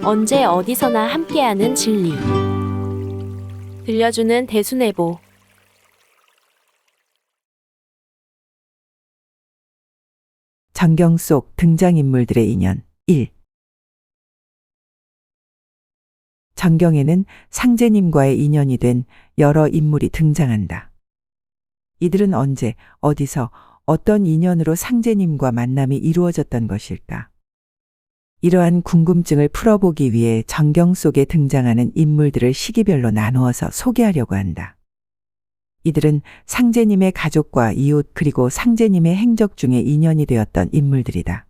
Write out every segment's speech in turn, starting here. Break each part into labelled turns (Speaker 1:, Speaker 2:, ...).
Speaker 1: 언제 어디서나 함께하는 진리. 들려주는 대수내보.
Speaker 2: 전경 속 등장인물들의 인연 1. 전경에는 상제님과의 인연이 된 여러 인물이 등장한다. 이들은 언제, 어디서, 어떤 인연으로 상제님과 만남이 이루어졌던 것일까? 이러한 궁금증을 풀어보기 위해 전경 속에 등장하는 인물들을 시기별로 나누어서 소개하려고 한다. 이들은 상제님의 가족과 이웃 그리고 상제님의 행적 중에 인연이 되었던 인물들이다.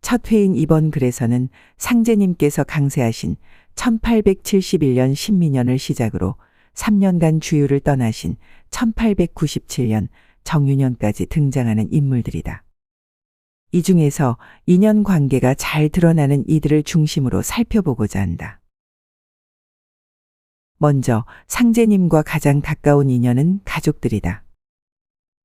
Speaker 2: 첫 회인 이번 글에서는 상제님께서 강세하신 1871년 신민년을 시작으로 3년간 주유를 떠나신 1897년 정유년까지 등장하는 인물들이다. 이 중에서 인연 관계가 잘 드러나는 이들을 중심으로 살펴보고자 한다. 먼저 상제님과 가장 가까운 인연은 가족들이다.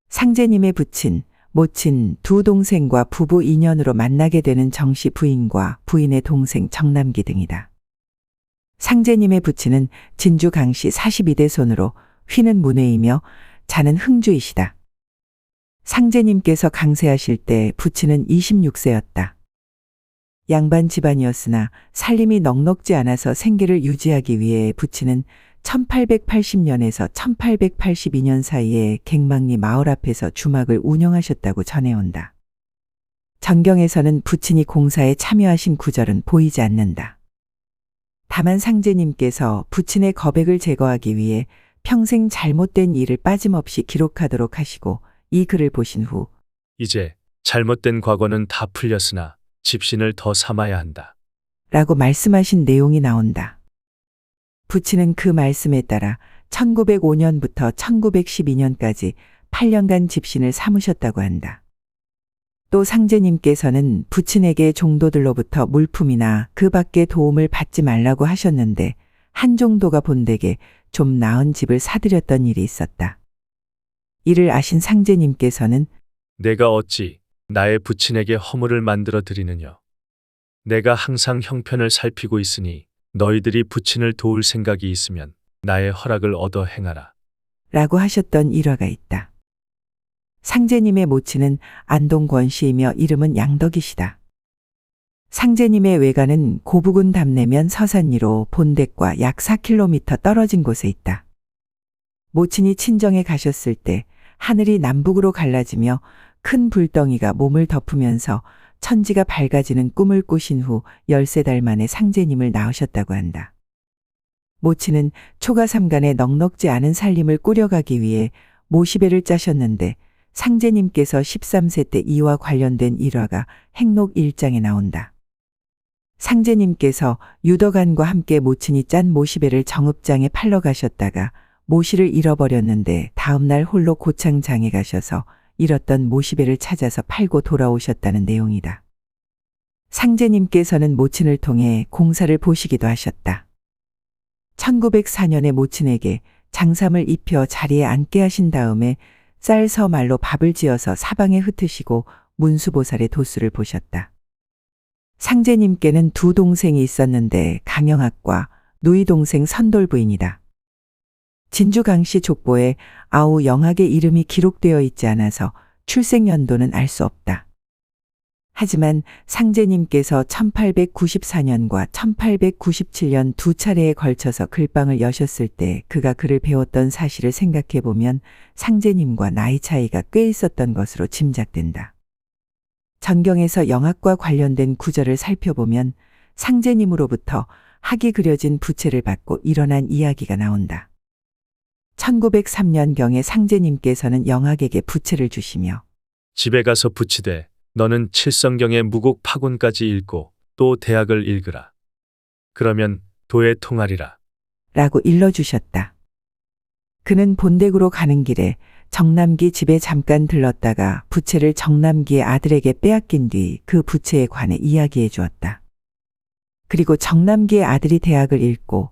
Speaker 2: 상제님의 부친, 모친 두 동생과 부부 인연으로 만나게 되는 정씨 부인과 부인의 동생 정남기 등이다. 상제님의 부친은 진주 강씨 42대 손으로 휘는 문외이며 자는 흥주이시다. 상제님께서 강세하실 때 부친은 26세였다. 양반 집안이었으나 살림이 넉넉지 않아서 생계를 유지하기 위해 부친은 1880년에서 1882년 사이에 갱망리 마을 앞에서 주막을 운영하셨다고 전해온다. 전경에서는 부친이 공사에 참여하신 구절은 보이지 않는다. 다만 상제님께서 부친의 거백을 제거하기 위해 평생 잘못된 일을 빠짐없이 기록하도록 하시고 이 글을 보신 후
Speaker 3: 이제 잘못된 과거는 다 풀렸으나 집신을 더 삼아야 한다.
Speaker 2: 라고 말씀하신 내용이 나온다. 부친은 그 말씀에 따라 1905년부터 1912년까지 8년간 집신을 삼으셨다고 한다. 또 상제님께서는 부친에게 종도들로부터 물품이나 그 밖에 도움을 받지 말라고 하셨는데 한 종도가 본댁에 좀 나은 집을 사드렸던 일이 있었다. 이를 아신 상제님께서는
Speaker 3: 내가 어찌 나의 부친에게 허물을 만들어 드리느냐. 내가 항상 형편을 살피고 있으니 너희들이 부친을 도울 생각이 있으면 나의 허락을 얻어 행하라. 라고
Speaker 2: 하셨던 일화가 있다. 상제님의 모친은 안동권 씨이며 이름은 양덕이시다. 상제님의 외가는 고부군 담내면 서산리로 본댁과 약 4km 떨어진 곳에 있다. 모친이 친정에 가셨을 때 하늘이 남북으로 갈라지며 큰 불덩이가 몸을 덮으면서 천지가 밝아지는 꿈을 꾸신 후 13달 만에 상제님을 낳으셨다고 한다. 모친은 초가삼간에 넉넉지 않은 살림을 꾸려가기 위해 모시배를 짜셨는데 상제님께서 13세 때 이와 관련된 일화가 행록 1장에 나온다. 상제님께서 유덕안과 함께 모친이 짠 모시배를 정읍장에 팔러 가셨다가 모시를 잃어버렸는데 다음날 홀로 고창장에 가셔서 잃었던 모시배를 찾아서 팔고 돌아오셨다는 내용이다. 상제님께서는 모친을 통해 공사를 보시기도 하셨다. 1904년에 모친에게 장삼을 입혀 자리에 앉게 하신 다음에 쌀서말로 밥을 지어서 사방에 흩으시고 문수보살의 도수를 보셨다. 상제님께는 두 동생이 있었는데 강영학과 누이 동생 선돌부인이다. 진주강씨 족보에 아우 영학의 이름이 기록되어 있지 않아서 출생연도는 알 수 없다. 하지만 상제님께서 1894년과 1897년 두 차례에 걸쳐서 글방을 여셨을 때 그가 글을 배웠던 사실을 생각해 보면 상제님과 나이 차이가 꽤 있었던 것으로 짐작된다. 전경에서 영학과 관련된 구절을 살펴보면 상제님으로부터 학이 그려진 부채를 받고 일어난 이야기가 나온다. 1903년경에 상제님께서는 영학에게 부채를 주시며
Speaker 3: 집에 가서 부치되 너는 칠성경의 무곡 파곤까지 읽고 또 대학을 읽으라. 그러면 도에 통하리라.
Speaker 2: 라고 일러주셨다. 그는 본댁으로 가는 길에 정남기 집에 잠깐 들렀다가 부채를 정남기의 아들에게 빼앗긴 뒤 그 부채에 관해 이야기해 주었다. 그리고 정남기의 아들이 대학을 읽고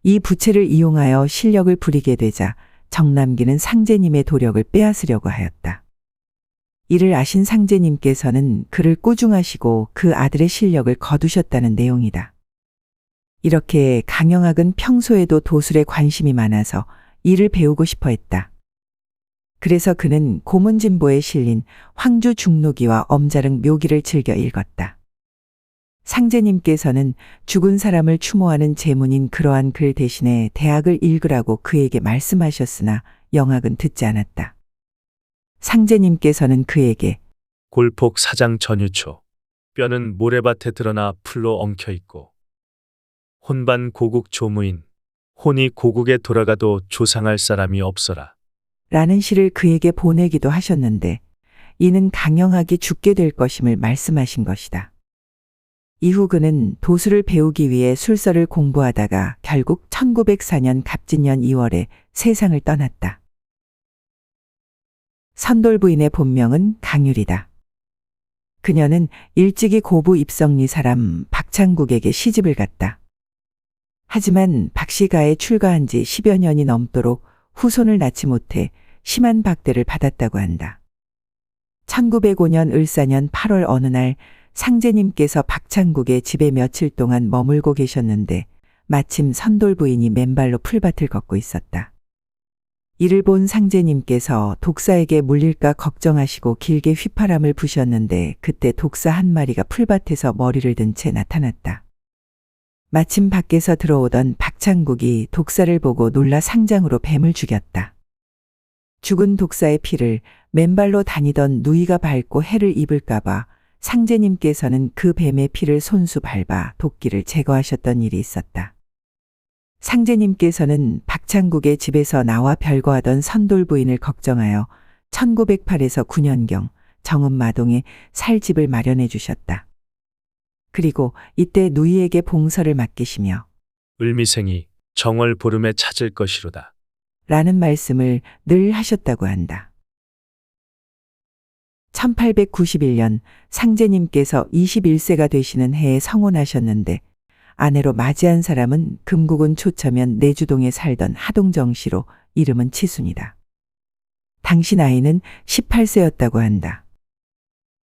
Speaker 2: 이 부채를 이용하여 실력을 부리게 되자 정남기는 상제님의 도력을 빼앗으려고 하였다. 이를 아신 상제님께서는 그를 꾸중하시고 그 아들의 실력을 거두셨다는 내용이다. 이렇게 강영학은 평소에도 도술에 관심이 많아서 이를 배우고 싶어 했다. 그래서 그는 고문진보에 실린 황주 중록이와 엄자릉 묘기를 즐겨 읽었다. 상제님께서는 죽은 사람을 추모하는 제문인 그러한 글 대신에 대학을 읽으라고 그에게 말씀하셨으나 영학은 듣지 않았다. 상제님께서는 그에게
Speaker 3: 골폭 사장 전유초. 뼈는 모래밭에 드러나 풀로 엉켜 있고. 혼반 고국 조무인. 혼이 고국에 돌아가도 조상할 사람이 없어라.
Speaker 2: 라는 시를 그에게 보내기도 하셨는데 이는 강영학이 죽게 될 것임을 말씀하신 것이다. 이후 그는 도술을 배우기 위해 술서를 공부하다가 결국 1904년 갑진년 2월에 세상을 떠났다. 선돌 부인의 본명은 강율이다. 그녀는 일찍이 고부 입성리 사람 박창국에게 시집을 갔다. 하지만 박씨가에 출가한 지 10여 년이 넘도록 후손을 낳지 못해 심한 박대를 받았다고 한다. 1905년 을사년 8월 어느 날 상제님께서 박창국의 집에 며칠 동안 머물고 계셨는데 마침 선돌 부인이 맨발로 풀밭을 걷고 있었다. 이를 본 상제님께서 독사에게 물릴까 걱정하시고 길게 휘파람을 부셨는데 그때 독사 한 마리가 풀밭에서 머리를 든 채 나타났다. 마침 밖에서 들어오던 박창국이 독사를 보고 놀라 상장으로 뱀을 죽였다. 죽은 독사의 피를 맨발로 다니던 누이가 밟고 해를 입을까봐 상제님께서는 그 뱀의 피를 손수 밟아 도끼를 제거하셨던 일이 있었다. 상제님께서는 박창국의 집에서 나와 별거하던 선돌 부인을 걱정하여 1908에서 9년경 정읍마동에 살 집을 마련해 주셨다. 그리고 이때 누이에게 봉서를 맡기시며
Speaker 3: 을미생이 정월 보름에 찾을 것이로다.
Speaker 2: 라는 말씀을 늘 하셨다고 한다. 1891년 상제님께서 21세가 되시는 해에 성혼하셨는데 아내로 맞이한 사람은 금국은 초처면 내주동에 살던 하동정 씨로 이름은 치순이다. 당시 나이는 18세였다고 한다.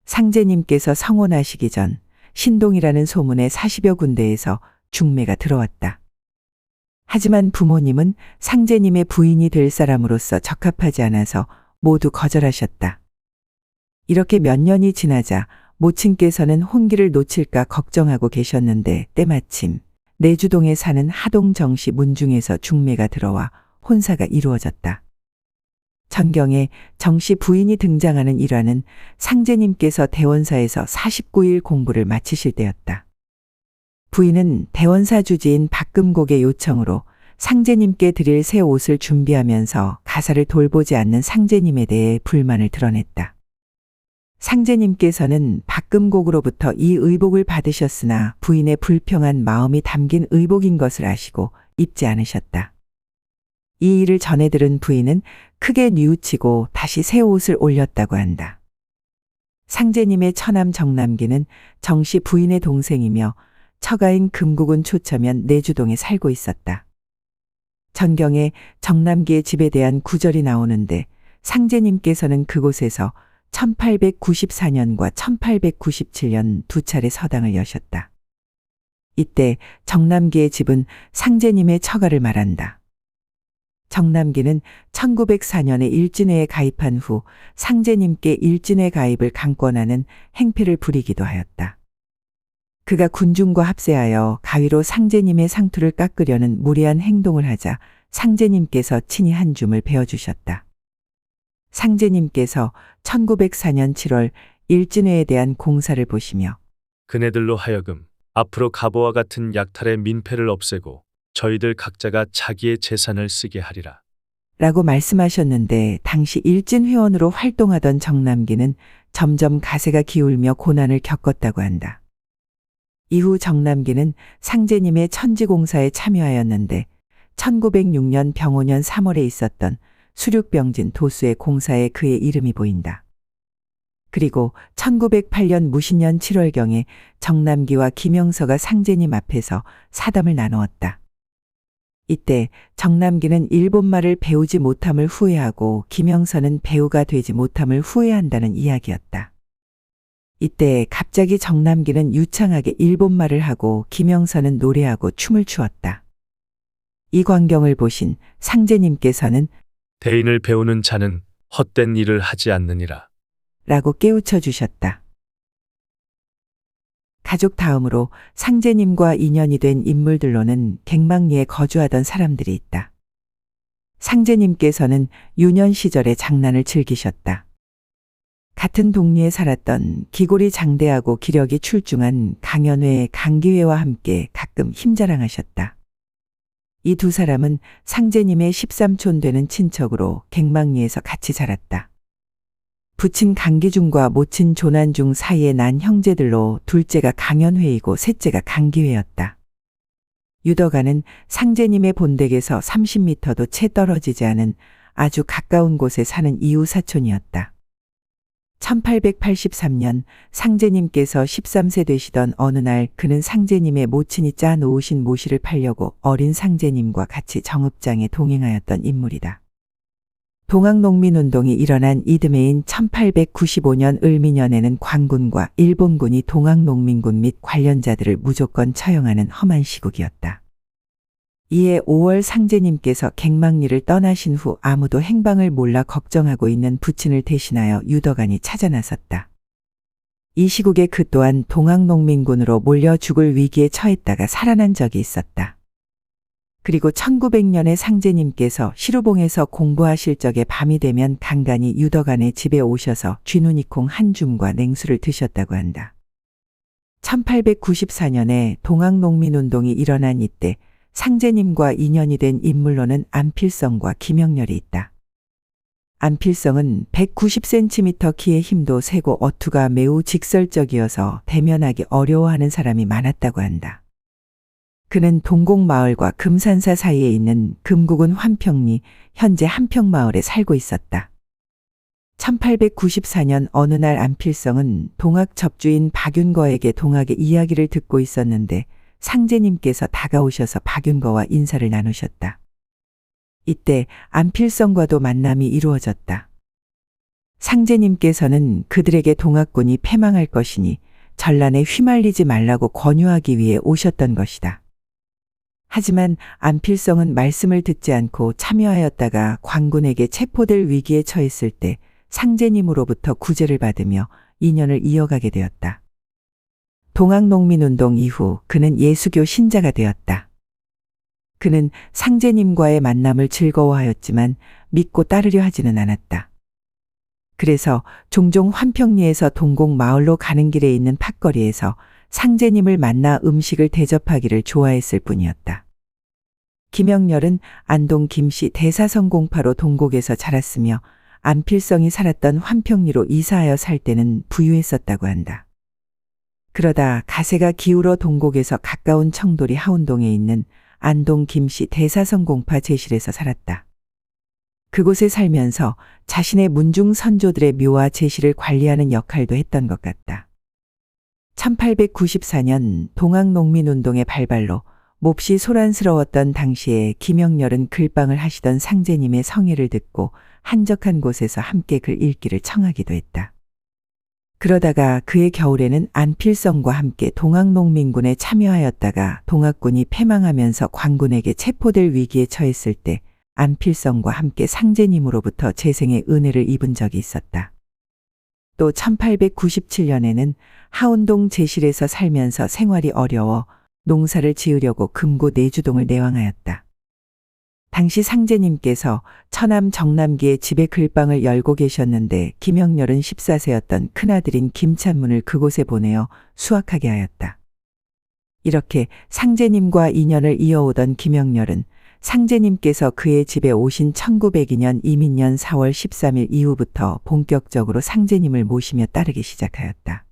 Speaker 2: 상제님께서 성혼하시기 전 신동이라는 소문에 40여 군데에서 중매가 들어왔다. 하지만 부모님은 상제님의 부인이 될 사람으로서 적합하지 않아서 모두 거절하셨다. 이렇게 몇 년이 지나자 모친께서는 혼기를 놓칠까 걱정하고 계셨는데 때마침 내주동에 사는 하동정 씨 문중에서 중매가 들어와 혼사가 이루어졌다. 전경에 정 씨 부인이 등장하는 일화는 상제님께서 대원사에서 49일 공부를 마치실 때였다. 부인은 대원사 주지인 박금곡의 요청으로 상제님께 드릴 새 옷을 준비하면서 가사를 돌보지 않는 상제님에 대해 불만을 드러냈다. 상제님께서는 박금곡으로부터 이 의복을 받으셨으나 부인의 불평한 마음이 담긴 의복인 것을 아시고 입지 않으셨다. 이 일을 전해 들은 부인은 크게 뉘우치고 다시 새 옷을 올렸다고 한다. 상제님의 처남 정남기는 정씨 부인의 동생이며 처가인 금국은 초처면 내주동에 살고 있었다. 전경에 정남기의 집에 대한 구절이 나오는데 상제님께서는 그곳에서 1894년과 1897년 두 차례 서당을 여셨다. 이때 정남기의 집은 상제님의 처가를 말한다. 정남기는 1904년에 일진회에 가입한 후 상제님께 일진회 가입을 강권하는 행패를 부리기도 하였다. 그가 군중과 합세하여 가위로 상제님의 상투를 깎으려는 무리한 행동을 하자 상제님께서 친히 한 줌을 베어주셨다. 상제님께서 1904년 7월 일진회에 대한 공사를 보시며
Speaker 3: 그네들로 하여금 앞으로 가보와 같은 약탈의 민폐를 없애고 저희들 각자가 자기의 재산을 쓰게 하리라.
Speaker 2: 라고 말씀하셨는데 당시 일진회원으로 활동하던 정남기는 점점 가세가 기울며 고난을 겪었다고 한다. 이후 정남기는 상제님의 천지공사에 참여하였는데 1906년 병오년 3월에 있었던 수륙병진 도수의 공사에 그의 이름이 보인다. 그리고 1908년 무신년 7월경에 정남기와 김영서가 상제님 앞에서 사담을 나누었다. 이때 정남기는 일본말을 배우지 못함을 후회하고 김영서는 배우가 되지 못함을 후회한다는 이야기였다. 이때 갑자기 정남기는 유창하게 일본말을 하고 김영선은 노래하고 춤을 추었다. 이 광경을 보신 상제님께서는
Speaker 3: 대인을 배우는 자는 헛된 일을 하지 않느니라.
Speaker 2: 라고 깨우쳐 주셨다. 가족 다음으로 상제님과 인연이 된 인물들로는 갱망리에 거주하던 사람들이 있다. 상제님께서는 유년 시절에 장난을 즐기셨다. 같은 동리에 살았던 기골이 장대하고 기력이 출중한 강연회, 강기회와 함께 가끔 힘자랑하셨다. 이 두 사람은 상제님의 13촌 되는 친척으로 갱망리에서 같이 자랐다. 부친 강기중과 모친 조난중 사이에 난 형제들로 둘째가 강연회이고 셋째가 강기회였다. 유덕아는 상제님의 본댁에서 30m도 채 떨어지지 않은 아주 가까운 곳에 사는 이웃사촌이었다. 1883년 상제님께서 13세 되시던 어느 날 그는 상제님의 모친이 짜 놓으신 모시를 팔려고 어린 상제님과 같이 정읍장에 동행하였던 인물이다. 동학농민운동이 일어난 이듬해인 1895년 을미년에는 광군과 일본군이 동학농민군 및 관련자들을 무조건 처형하는 험한 시국이었다. 이에 5월 상제님께서 갱망리를 떠나신 후 아무도 행방을 몰라 걱정하고 있는 부친을 대신하여 유덕안이 찾아 나섰다. 이 시국에 그 또한 동학농민군으로 몰려 죽을 위기에 처했다가 살아난 적이 있었다. 그리고 1900년에 상제님께서 시루봉에서 공부하실 적에 밤이 되면 간간히 유덕안의 집에 오셔서 쥐누니콩 한 줌과 냉수를 드셨다고 한다. 1894년에 동학농민운동이 일어난 이때 상제님과 인연이 된 인물로는 안필성과 김영렬이 있다. 안필성은 190cm 키에 힘도 세고 어투가 매우 직설적이어서 대면하기 어려워하는 사람이 많았다고 한다. 그는 동곡마을과 금산사 사이에 있는 금국은 환평리, 현재 한평마을에 살고 있었다. 1894년 어느 날 안필성은 동학 접주인 박윤거에게 동학의 이야기를 듣고 있었는데 상제님께서 다가오셔서 박윤거와 인사를 나누셨다. 이때 안필성과도 만남이 이루어졌다. 상제님께서는 그들에게 동학군이 패망할 것이니 전란에 휘말리지 말라고 권유하기 위해 오셨던 것이다. 하지만 안필성은 말씀을 듣지 않고 참여하였다가 광군에게 체포될 위기에 처했을 때 상제님으로부터 구제를 받으며 인연을 이어가게 되었다. 동학농민운동 이후 그는 예수교 신자가 되었다. 그는 상제님과의 만남을 즐거워하였지만 믿고 따르려 하지는 않았다. 그래서 종종 환평리에서 동곡 마을로 가는 길에 있는 팥거리에서 상제님을 만나 음식을 대접하기를 좋아했을 뿐이었다. 김영렬은 안동 김씨 대사성공파로 동곡에서 자랐으며 안필성이 살았던 환평리로 이사하여 살 때는 부유했었다고 한다. 그러다 가세가 기울어 동곡에서 가까운 청도리 하운동에 있는 안동 김씨 대사성공파 제실에서 살았다. 그곳에 살면서 자신의 문중 선조들의 묘와 제실을 관리하는 역할도 했던 것 같다. 1894년 동학농민운동의 발발로 몹시 소란스러웠던 당시에 김영렬은 글방을 하시던 상제님의 성의를 듣고 한적한 곳에서 함께 글 읽기를 청하기도 했다. 그러다가 그해 겨울에는 안필성과 함께 동학농민군에 참여하였다가 동학군이 패망하면서 광군에게 체포될 위기에 처했을 때 안필성과 함께 상제님으로부터 재생의 은혜를 입은 적이 있었다. 또 1897년에는 하운동 제실에서 살면서 생활이 어려워 농사를 지으려고 금고 내주동을 내왕하였다. 당시 상제님께서 처남 정남기의 집에 글방을 열고 계셨는데 김영렬은 14세였던 큰아들인 김찬문을 그곳에 보내어 수학하게 하였다. 이렇게 상제님과 인연을 이어오던 김영렬은 상제님께서 그의 집에 오신 1902년 이민년 4월 13일 이후부터 본격적으로 상제님을 모시며 따르기 시작하였다.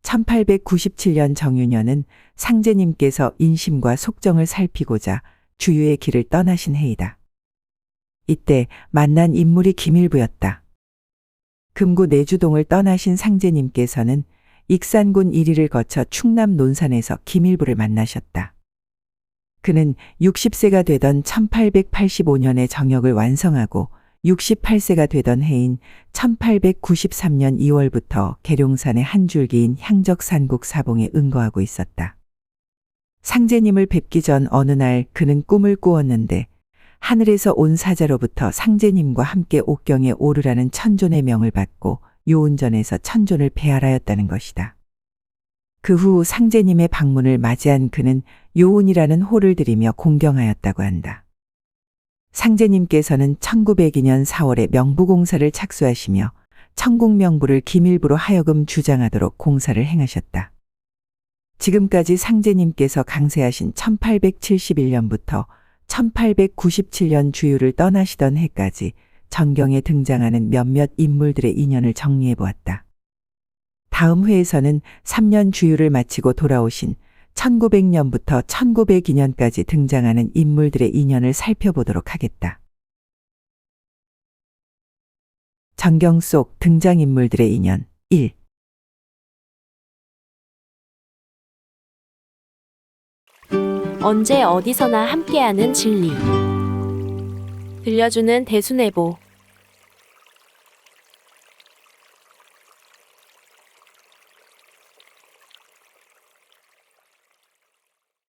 Speaker 2: 1897년 정유년은 상제님께서 인심과 속정을 살피고자 주유의 길을 떠나신 해이다. 이때 만난 인물이 김일부였다. 금구 내주동을 떠나신 상제님께서는 익산군 1위를 거쳐 충남 논산에서 김일부를 만나셨다. 그는 60세가 되던 1885년에 정역을 완성하고 68세가 되던 해인 1893년 2월부터 계룡산의 한 줄기인 향적산국 사봉에 응거하고 있었다. 상제님을 뵙기 전 어느 날 그는 꿈을 꾸었는데 하늘에서 온 사자로부터 상제님과 함께 옥경에 오르라는 천존의 명을 받고 요운전에서 천존을 배할하였다는 것이다. 그 후 상제님의 방문을 맞이한 그는 요운이라는 호를 드리며 공경하였다고 한다. 상제님께서는 1902년 4월에 명부공사를 착수하시며 천국명부를 기밀부로 하여금 주장하도록 공사를 행하셨다. 지금까지 상제님께서 강세하신 1871년부터 1897년 주유를 떠나시던 해까지 전경에 등장하는 몇몇 인물들의 인연을 정리해 보았다. 다음 회에서는 3년 주유를 마치고 돌아오신 1900년부터 1902년까지 등장하는 인물들의 인연을 살펴보도록 하겠다. 전경 속 등장인물들의 인연 1.
Speaker 1: 언제 어디서나 함께하는 진리. 들려주는 대수내보.